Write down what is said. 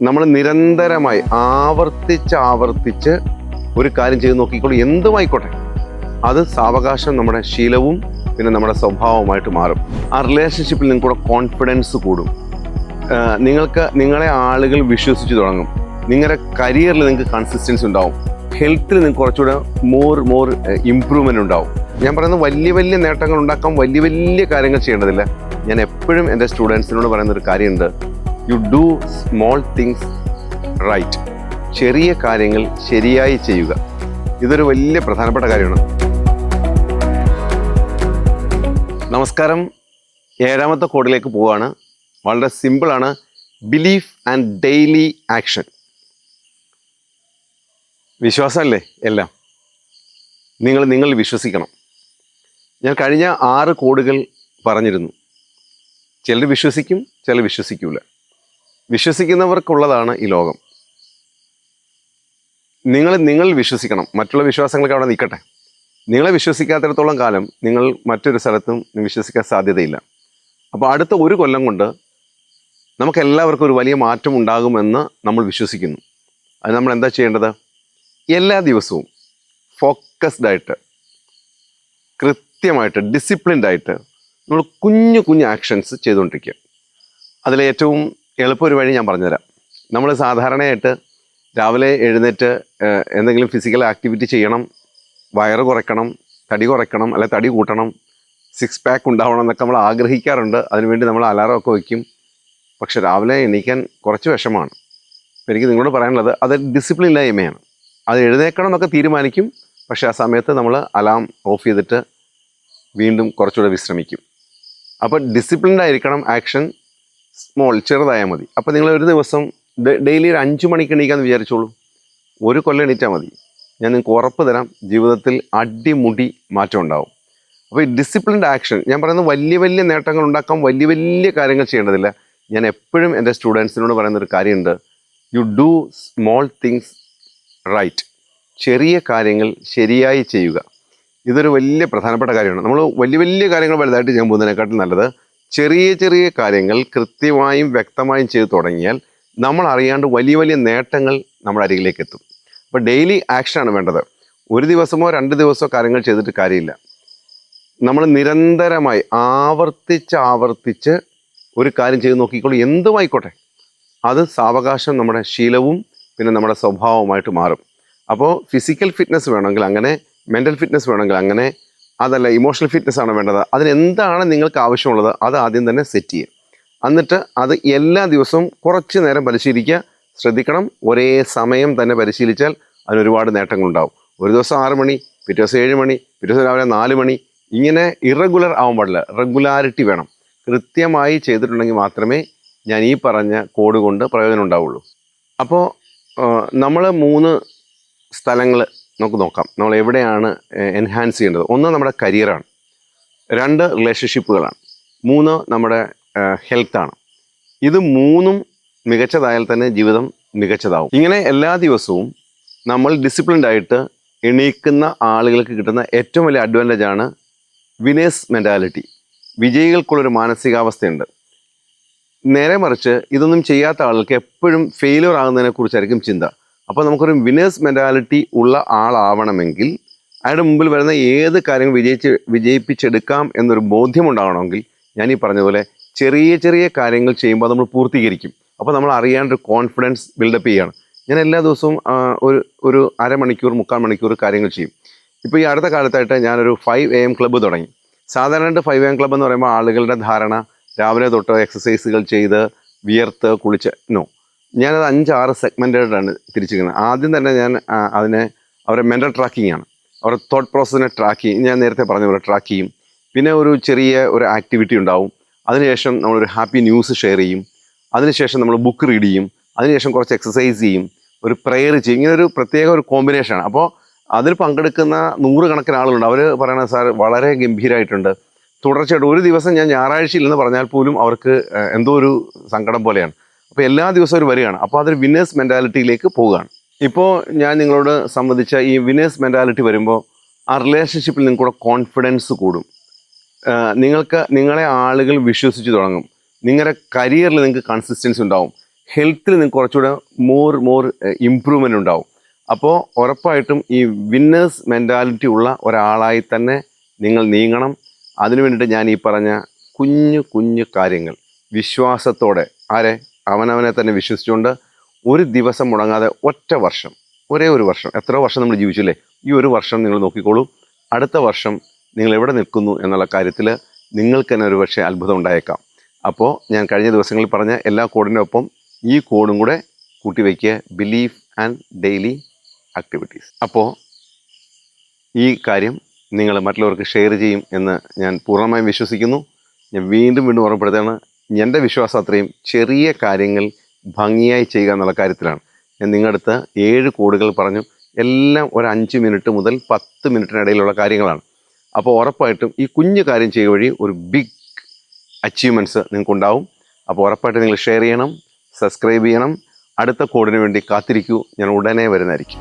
നമ്മൾ നിരന്തരമായി ആവർത്തിച്ച് ഒരു കാര്യം ചെയ്ത് നോക്കിക്കോളൂ, എന്തുമായിക്കോട്ടെ, അത് സാവകാശം നമ്മുടെ ശീലവും പിന്നെ നമ്മുടെ സ്വഭാവമായിട്ട് മാറും. ആ റിലേഷൻഷിപ്പിൽ നിങ്ങൾക്കൂടെ കോൺഫിഡൻസ് കൂടും, നിങ്ങളെ ആളുകൾ വിശ്വസിച്ച് തുടങ്ങും, നിങ്ങളുടെ കരിയറിൽ നിങ്ങൾക്ക് കൺസിസ്റ്റൻസി ഉണ്ടാവും, ഹെൽത്തിൽ നിങ്ങൾക്ക് കുറച്ചുകൂടെ മോർ ഇമ്പ്രൂവ്മെൻ്റ് ഉണ്ടാവും. ഞാൻ പറയുന്നത് വലിയ നേട്ടങ്ങൾ ഉണ്ടാക്കാൻ വലിയ കാര്യങ്ങൾ ചെയ്യേണ്ടതില്ല. ഞാൻ എപ്പോഴും എൻ്റെ സ്റ്റുഡൻസിനോട് പറയുന്ന ഒരു കാര്യമുണ്ട്, you do small things right. ചെറിയ കാര്യങ്ങൾ ശരിയായി ചെയ്യുക. ഇതൊരു വലിയ പ്രധാനപ്പെട്ട കാര്യമാണ്. നമസ്കാരം. 7ാമത്തെ കോഡിലേക്ക് പോവുകയാണ്. വളരെ സിമ്പിളാണ്. Belief and daily action. വിശ്വാസമല്ലേ എല്ലാം. നിങ്ങൾ വിശ്വസിക്കണം. ഞാൻ കഴിഞ്ഞ 6 കോഡുകൾ പറഞ്ഞിരുന്നു. ചിലർ വിശ്വസിക്കും, ചിലർ വിശ്വസിക്കൂല. വിശ്വസിക്കുന്നവർക്കുള്ളതാണ് ഈ ലോകം. നിങ്ങൾ വിശ്വസിക്കണം. മറ്റുള്ള വിശ്വാസങ്ങളൊക്കെ അവിടെ നിൽക്കട്ടെ. നിങ്ങളെ വിശ്വസിക്കാത്തിടത്തോളം കാലം നിങ്ങൾ മറ്റൊരു സ്ഥലത്തും വിശ്വസിക്കാൻ സാധ്യതയില്ല. അപ്പോൾ അടുത്ത 1 കൊല്ലം കൊണ്ട് നമുക്കെല്ലാവർക്കും ഒരു വലിയ മാറ്റം ഉണ്ടാകുമെന്ന് നമ്മൾ വിശ്വസിക്കുന്നു. അത് നമ്മൾ എന്താ ചെയ്യേണ്ടത്? എല്ലാ ദിവസവും ഫോക്കസ്ഡായിട്ട്, കൃത്യമായിട്ട്, ഡിസിപ്ലിൻഡായിട്ട് നമ്മൾ കുഞ്ഞു ആക്ഷൻസ് ചെയ്തുകൊണ്ടിരിക്കുക. അതിലേറ്റവും എളുപ്പമൊരു വഴി ഞാൻ പറഞ്ഞുതരാം. നമ്മൾ സാധാരണയായിട്ട് രാവിലെ എഴുന്നേറ്റ് എന്തെങ്കിലും ഫിസിക്കൽ ആക്ടിവിറ്റി ചെയ്യണം, വയറ് കുറയ്ക്കണം, തടി കുറയ്ക്കണം, അല്ലെ തടി കൂട്ടണം, 6 പാക്ക് ഉണ്ടാവണം എന്നൊക്കെ നമ്മൾ ആഗ്രഹിക്കാറുണ്ട്. അതിനുവേണ്ടി നമ്മൾ അലാറമൊക്കെ വയ്ക്കും. പക്ഷെ രാവിലെ എണീക്കാൻ കുറച്ച് വിഷമമാണ്. അപ്പോൾ എനിക്ക് നിങ്ങളോട് പറയാനുള്ളത്, അത് ഡിസിപ്ലിൻ ഇല്ലായ്മയാണ്. അത് എഴുന്നേക്കണം എന്നൊക്കെ തീരുമാനിക്കും, പക്ഷേ ആ സമയത്ത് നമ്മൾ അലാം ഓഫ് ചെയ്തിട്ട് വീണ്ടും കുറച്ചുകൂടെ വിശ്രമിക്കും. അപ്പോൾ ഡിസിപ്ലിൻഡായിരിക്കണം. ആക്ഷൻ സ്മോൾ, ചെറുതായാൽ മതി. അപ്പോൾ നിങ്ങൾ ഒരു ദിവസം ഡെയിലി ഒരു 5 മണിക്ക് എണീക്കാമെന്ന് വിചാരിച്ചോളൂ. 1 കൊല്ലം എണീറ്റാൽ മതി. ഞാൻ നിങ്ങൾക്ക് ഉറപ്പ് തരാം, ജീവിതത്തിൽ അടിമുടി മാറ്റം ഉണ്ടാവും. അപ്പോൾ ഈ ഡിസിപ്ലിൻഡ് ആക്ഷൻ, ഞാൻ പറയുന്നത് വലിയ നേട്ടങ്ങൾ ഉണ്ടാക്കാൻ വലിയ കാര്യങ്ങൾ ചെയ്യേണ്ടതില്ല. ഞാൻ എപ്പോഴും എൻ്റെ സ്റ്റുഡൻസിനോട് പറയുന്നൊരു കാര്യമുണ്ട്, you do small things right. ചെറിയ കാര്യങ്ങൾ ശരിയായി ചെയ്യുക. ഇതൊരു വലിയ പ്രധാനപ്പെട്ട കാര്യമാണ്. നമ്മൾ വലിയ കാര്യങ്ങൾ വലുതായിട്ട് ചെയ്യാൻ പോകുന്നതിനെക്കാട്ടും നല്ലത് ചെറിയ കാര്യങ്ങൾ കൃത്യമായും വ്യക്തമായും ചെയ്തു തുടങ്ങിയാൽ നമ്മൾ അറിയാണ്ട് വലിയ നേട്ടങ്ങൾ നമ്മുടെ അരികിലേക്ക് എത്തും. അപ്പോൾ ഡെയിലി ആക്ഷനാണ് വേണ്ടത്. 1 ദിവസമോ 2 ദിവസമോ കാര്യങ്ങൾ ചെയ്തിട്ട് കാര്യമില്ല. നമ്മൾ നിരന്തരമായി ആവർത്തിച്ച് ഒരു കാര്യം ചെയ്ത് നോക്കിക്കോളൂ, എന്തുമായിക്കോട്ടെ, അത് സാവകാശം നമ്മുടെ ശീലവും പിന്നെ നമ്മുടെ സ്വഭാവമായിട്ട് മാറും. അപ്പോൾ ഫിസിക്കൽ ഫിറ്റ്നസ് വേണമെങ്കിൽ അങ്ങനെ, മെൻ്റൽ ഫിറ്റ്നസ് വേണമെങ്കിൽ അങ്ങനെ, അതല്ല ഇമോഷണൽ ഫിറ്റ്നസ് ആണ് വേണ്ടത്, അതിനെന്താണ് നിങ്ങൾക്ക് ആവശ്യമുള്ളത് അത് ആദ്യം തന്നെ സെറ്റ് ചെയ്യുക. എന്നിട്ട് അത് എല്ലാ ദിവസവും കുറച്ച് നേരം പരിശീലിക്കുക. ശ്രദ്ധിക്കണം, ഒരേ സമയം തന്നെ പരിശീലിച്ചാൽ അതിനൊരുപാട് നേട്ടങ്ങളുണ്ടാവും. ഒരു ദിവസം 6 മണി, പിറ്റേ ദിവസം 7 മണി, പിറ്റേ ദിവസം രാവിലെ 4 മണി, ഇങ്ങനെ ഇറഗുലർ ആവാൻ പാടില്ല. റെഗുലാരിറ്റി വേണം. കൃത്യമായി ചെയ്തിട്ടുണ്ടെങ്കിൽ മാത്രമേ ഞാൻ ഈ പറഞ്ഞ കോഡ് കൊണ്ട് പ്രയോജനം ഉണ്ടാവുള്ളൂ. അപ്പോൾ നമ്മൾ 3 സ്ഥലങ്ങൾ നമുക്ക് നോക്കാം. നമ്മൾ എവിടെയാണ് എൻഹാൻസ് ചെയ്യേണ്ടത്. 1 നമ്മുടെ കരിയറാണ്, 2 റിലേഷൻഷിപ്പുകളാണ്, 3 നമ്മുടെ ഹെൽത്താണ്. ഇത് 3ഉം മികച്ചതായാൽ തന്നെ ജീവിതം മികച്ചതാവും. ഇങ്ങനെ എല്ലാ ദിവസവും നമ്മൾ ഡിസിപ്ലിൻഡായിട്ട് എണീക്കുന്ന ആളുകൾക്ക് കിട്ടുന്ന ഏറ്റവും വലിയ അഡ്വാൻറ്റേജാണ് വിനേഴ്സ് മെൻറ്റാലിറ്റി. വിജയികൾക്കുള്ളൊരു മാനസികാവസ്ഥയുണ്ട്. നേരെ മറിച്ച് ഇതൊന്നും ചെയ്യാത്ത ആളുകൾക്ക് എപ്പോഴും ഫെയിലിയർ ആകുന്നതിനെ കുറിച്ചായിരിക്കും ചിന്ത. അപ്പോൾ നമുക്കൊരു വിനേഴ്സ് മെൻറ്റാലിറ്റി ഉള്ള ആളാവണമെങ്കിൽ അയാളുടെ മുമ്പിൽ വരുന്ന ഏത് കാര്യങ്ങൾ വിജയിപ്പിച്ചെടുക്കാം എന്നൊരു ബോധ്യമുണ്ടാവണമെങ്കിൽ ഞാൻ ഈ പറഞ്ഞതുപോലെ ചെറിയ കാര്യങ്ങൾ ചെയ്യുമ്പോൾ നമ്മൾ പൂർത്തീകരിക്കും. അപ്പോൾ നമ്മൾ അറിയാണ്ടൊരു കോൺഫിഡൻസ് ബിൽഡപ്പ് ചെയ്യുകയാണ്. ഞാൻ എല്ലാ ദിവസവും ഒരു അരമണിക്കൂർ 3/4 മണിക്കൂർ കാര്യങ്ങൾ ചെയ്യും. ഇപ്പോൾ ഈ അടുത്ത കാലത്തായിട്ട് ഞാനൊരു 5 AM ക്ലബ്ബ് തുടങ്ങി. സാധാരണ 5 AM ക്ലബ്ബ് എന്ന് പറയുമ്പോൾ ആളുകളുടെ ധാരണ രാവിലെ തൊട്ട് എക്സസൈസുകൾ ചെയ്ത് വിയർത്ത് കുളിച്ച്, നോ, ഞാനത് 5-6 സെഗ്മെൻറ്റായിട്ടാണ് തിരിച്ചിരിക്കുന്നത്. ആദ്യം തന്നെ ഞാൻ അവരെ മെൻ്റൽ ട്രാക്കിംഗ് ആണ്. അവരുടെ തോട്ട് പ്രോസസ്സിനെ ട്രാക്ക് ചെയ്യും. ഞാൻ നേരത്തെ പറഞ്ഞ പോലെ ട്രാക്ക് ചെയ്യും. പിന്നെ ഒരു ആക്ടിവിറ്റി ഉണ്ടാവും. അതിനുശേഷം നമ്മളൊരു ഹാപ്പി ന്യൂസ് ഷെയർ ചെയ്യും. അതിനുശേഷം നമ്മൾ ബുക്ക് റീഡ് ചെയ്യും. അതിനുശേഷം കുറച്ച് എക്സസൈസ് ചെയ്യും, ഒരു പ്രെയർ ചെയ്യും. ഇങ്ങനെ ഒരു പ്രത്യേക ഒരു കോമ്പിനേഷനാണ്. അപ്പോൾ അതിൽ പങ്കെടുക്കുന്ന 100 കണക്കിന് ആളുകളുണ്ട്. അവർ പറയണത്, സാർ വളരെ ഗംഭീരമായിട്ടുണ്ട്. തുടർച്ചയായിട്ട് ഒരു ദിവസം ഞാൻ ഞായറാഴ്ചയില്ലെന്ന് പറഞ്ഞാൽ പോലും അവർക്ക് എന്തോ ഒരു സങ്കടം പോലെയാണ്. അപ്പോൾ എല്ലാ ദിവസവും അവർ വരികയാണ്. അപ്പോൾ അതൊരു വിന്നേഴ്സ് മെൻറ്റാലിറ്റിയിലേക്ക് പോവുകയാണ്. ഇപ്പോൾ ഞാൻ നിങ്ങളോട് സംബന്ധിച്ച ഈ വിന്നേഴ്സ് മെൻറ്റാലിറ്റി വരുമ്പോൾ ആ റിലേഷൻഷിപ്പിൽ നിങ്ങൾക്കൂടെ കോൺഫിഡൻസ് കൂടും. നിങ്ങളെ ആളുകൾ വിശ്വസിച്ച് തുടങ്ങും. നിങ്ങളുടെ കരിയറിൽ നിങ്ങൾക്ക് കൺസിസ്റ്റൻസി ഉണ്ടാവും, ഹെൽത്തിൽ നിങ്ങൾക്ക് കുറച്ചുകൂടെ മോർ ഇമ്പ്രൂവ്മെൻ്റ് ഉണ്ടാവും. അപ്പോൾ ഉറപ്പായിട്ടും ഈ വിന്നേഴ്സ് മെൻറ്റാലിറ്റി ഉള്ള ഒരാളായി തന്നെ നിങ്ങൾ നീങ്ങണം. അതിനു വേണ്ടിയിട്ട് ഞാൻ ഈ പറഞ്ഞ കുഞ്ഞു കാര്യങ്ങൾ വിശ്വാസത്തോടെ അവനവനെ തന്നെ വിശ്വസിച്ചുകൊണ്ട് ഒരു ദിവസം മുടങ്ങാതെ ഒരേ ഒരു വർഷം, എത്രയോ വർഷം നമ്മൾ ജീവിച്ചില്ലേ, ഈ ഒരു വർഷം നിങ്ങൾ നോക്കിക്കോളൂ. അടുത്ത വർഷം നിങ്ങൾ എവിടെ നിൽക്കുന്നു എന്നുള്ള കാര്യത്തിൽ നിങ്ങൾക്ക് തന്നെ ഒരു പക്ഷേ അത്ഭുതം ഉണ്ടായേക്കാം. അപ്പോൾ ഞാൻ കഴിഞ്ഞ ദിവസങ്ങളിൽ പറഞ്ഞ എല്ലാ കോഡിൻ്റെ ഒപ്പം ഈ കോഡും കൂടെ കൂട്ടി വയ്ക്കുക, ബിലീഫ് ആൻഡ് ഡെയിലി ആക്ടിവിറ്റീസ്. അപ്പോൾ ഈ കാര്യം നിങ്ങൾ മറ്റുള്ളവർക്ക് ഷെയർ ചെയ്യും എന്ന് ഞാൻ പൂർണ്ണമായും വിശ്വസിക്കുന്നു. ഞാൻ വീണ്ടും ഓർമ്മപ്പെടുത്തുകയാണ്, എൻ്റെ വിശ്വാസം അത്രയും ചെറിയ കാര്യങ്ങൾ ഭംഗിയായി ചെയ്യുക എന്നുള്ള കാര്യത്തിലാണ്. ഞാൻ നിങ്ങളുടെ അടുത്ത് 7 കോഡുകൾ പറഞ്ഞു. എല്ലാം ഒരു 5 മിനിറ്റ് മുതൽ 10 മിനിറ്റിനിടയിലുള്ള കാര്യങ്ങളാണ്. അപ്പോൾ ഉറപ്പായിട്ടും ഈ കുഞ്ഞു കാര്യം ചെയ്യുക വഴി ഒരു ബിഗ് അച്ചീവ്മെൻറ്റ്സ് നിങ്ങൾക്കുണ്ടാവും. അപ്പോൾ ഉറപ്പായിട്ടും നിങ്ങൾ ഷെയർ ചെയ്യണം, സബ്സ്ക്രൈബ് ചെയ്യണം. അടുത്ത കോഡിന് വേണ്ടി കാത്തിരിക്കൂ. ഞാൻ ഉടനെ വരുന്നതായിരിക്കും.